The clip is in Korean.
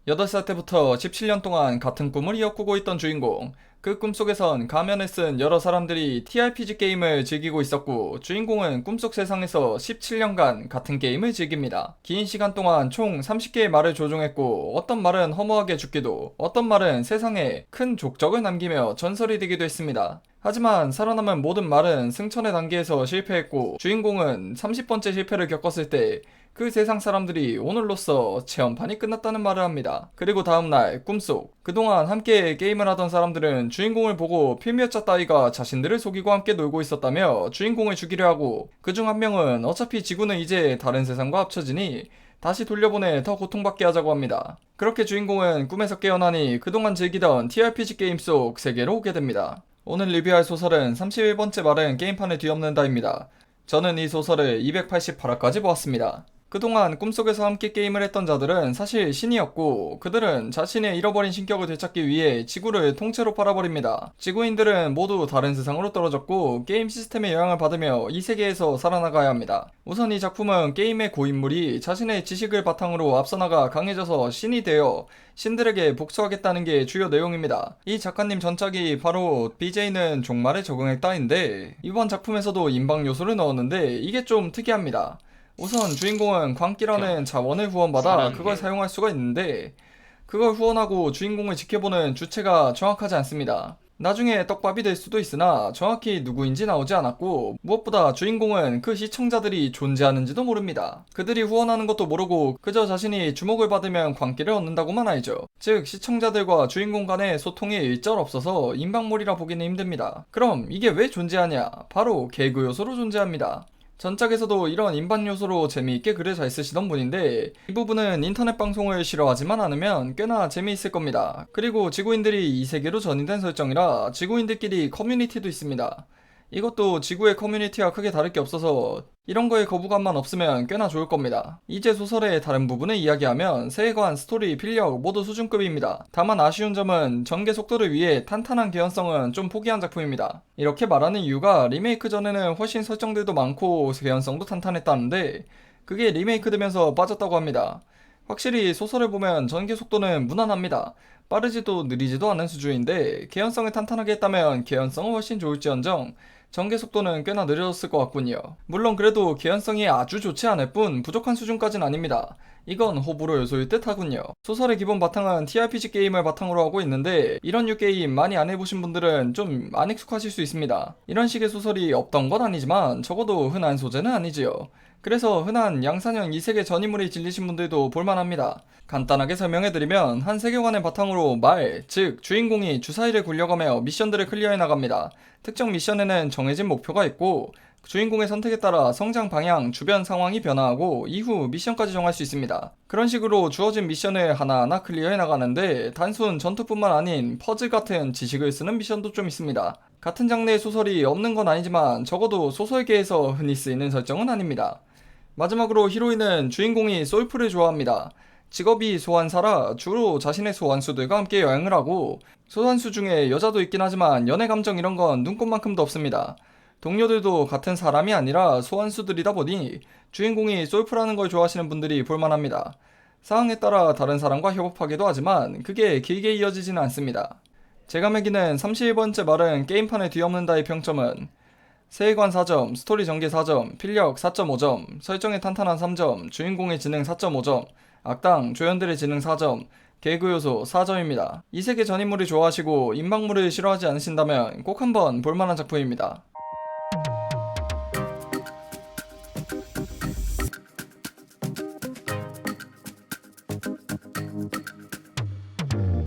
8살 때부터 17년 동안 같은 꿈을 이어꾸고 있던 주인공. 그 꿈속에선 가면을 쓴 여러 사람들이 TRPG 게임을 즐기고 있었고, 주인공은 꿈속 세상에서 17년간 같은 게임을 즐깁니다. 긴 시간 동안 총 30개의 말을 조종했고, 어떤 말은 허무하게 죽기도, 어떤 말은 세상에 큰 족적을 남기며 전설이 되기도 했습니다. 하지만 살아남은 모든 말은 승천의 단계에서 실패했고, 주인공은 30번째 실패를 겪었을 때 그 세상 사람들이 오늘로써 체험판이 끝났다는 말을 합니다. 그리고 다음날 꿈속, 그동안 함께 게임을 하던 사람들은 주인공을 보고 필미어짜 따위가 자신들을 속이고 함께 놀고 있었다며 주인공을 죽이려 하고, 그중 한 명은 어차피 지구는 이제 다른 세상과 합쳐지니 다시 돌려보내 더 고통받게 하자고 합니다. 그렇게 주인공은 꿈에서 깨어나니 그동안 즐기던 TRPG 게임 속 세계로 오게 됩니다. 오늘 리뷰할 소설은 31번째 말은 게임판을 뒤엎는다입니다. 저는 이 소설을 288화까지 보았습니다. 그동안 꿈속에서 함께 게임을 했던 자들은 사실 신이었고, 그들은 자신의 잃어버린 신격을 되찾기 위해 지구를 통째로 팔아버립니다. 지구인들은 모두 다른 세상으로 떨어졌고, 게임 시스템의 영향을 받으며 이 세계에서 살아나가야 합니다. 우선 이 작품은 게임의 고인물이 자신의 지식을 바탕으로 앞서나가 강해져서 신이 되어 신들에게 복수하겠다는 게 주요 내용입니다. 이 작가님 전작이 바로 BJ는 종말에 적응했다인데, 이번 작품에서도 인방 요소를 넣었는데 이게 좀 특이합니다. 우선 주인공은 광기라는 자원을 후원받아 그걸 사용할 수가 있는데, 그걸 후원하고 주인공을 지켜보는 주체가 정확하지 않습니다. 나중에 떡밥이 될 수도 있으나 정확히 누구인지 나오지 않았고, 무엇보다 주인공은 그 시청자들이 존재하는지도 모릅니다. 그들이 후원하는 것도 모르고 그저 자신이 주목을 받으면 광기를 얻는다고만 알죠. 즉 시청자들과 주인공 간의 소통이 일절 없어서 인방물이라 보기는 힘듭니다. 그럼 이게 왜 존재하냐? 바로 개그 요소로 존재합니다. 전작에서도 이런 인반 요소로 재미있게 글을 잘 쓰시던 분인데, 이 부분은 인터넷 방송을 싫어하지만 않으면 꽤나 재미있을 겁니다. 그리고 지구인들이 이 세계로 전이된 설정이라 지구인들끼리 커뮤니티도 있습니다. 이것도 지구의 커뮤니티와 크게 다를 게 없어서 이런 거에 거부감만 없으면 꽤나 좋을 겁니다. 이제 소설의 다른 부분을 이야기하면 세계관, 스토리, 필력 모두 수준급입니다. 다만 아쉬운 점은 전개 속도를 위해 탄탄한 개연성은 좀 포기한 작품입니다. 이렇게 말하는 이유가 리메이크 전에는 훨씬 설정들도 많고 개연성도 탄탄했다는데, 그게 리메이크 되면서 빠졌다고 합니다. 확실히 소설을 보면 전개 속도는 무난합니다. 빠르지도 느리지도 않은 수준인데, 개연성을 탄탄하게 했다면 개연성은 훨씬 좋을지언정 전개 속도는 꽤나 느려졌을 것 같군요. 물론 그래도 개연성이 아주 좋지 않을 뿐 부족한 수준까진 아닙니다. 이건 호불호 요소일 듯 하군요. 소설의 기본 바탕은 TRPG 게임을 바탕으로 하고 있는데, 이런 류 게임 많이 안 해보신 분들은 좀 안 익숙하실 수 있습니다. 이런 식의 소설이 없던 건 아니지만 적어도 흔한 소재는 아니지요. 그래서 흔한 양산형 이세계 전인물이 질리신 분들도 볼만합니다. 간단하게 설명해드리면 한 세계관을 바탕으로 말, 즉 주인공이 주사위를 굴려가며 미션들을 클리어해 나갑니다. 특정 미션에는 정해진 목표가 있고, 주인공의 선택에 따라 성장 방향, 주변 상황이 변화하고 이후 미션까지 정할 수 있습니다. 그런 식으로 주어진 미션을 하나하나 클리어해 나가는데, 단순 전투뿐만 아닌 퍼즐 같은 지식을 쓰는 미션도 좀 있습니다. 같은 장르의 소설이 없는 건 아니지만 적어도 소설계에서 흔히 쓰이는 설정은 아닙니다. 마지막으로 히로인은 주인공이 솔프를 좋아합니다. 직업이 소환사라 주로 자신의 소환수들과 함께 여행을 하고, 소환수 중에 여자도 있긴 하지만 연애 감정 이런 건 눈꼽만큼도 없습니다. 동료들도 같은 사람이 아니라 소환수들이다 보니 주인공이 솔프라는 걸 좋아하시는 분들이 볼만합니다. 상황에 따라 다른 사람과 협업하기도 하지만 그게 길게 이어지지는 않습니다. 제가 매기는 31번째 말은 게임판을 뒤엎는다의 평점은 세계관 4점, 스토리 전개 4점, 필력 4.5점, 설정이 탄탄한 3점, 주인공의 지능 4.5점, 악당, 조연들의 지능 4점, 개그 요소 4점입니다. 이 세계 전인물이 좋아하시고 인방물을 싫어하지 않으신다면 꼭 한번 볼만한 작품입니다.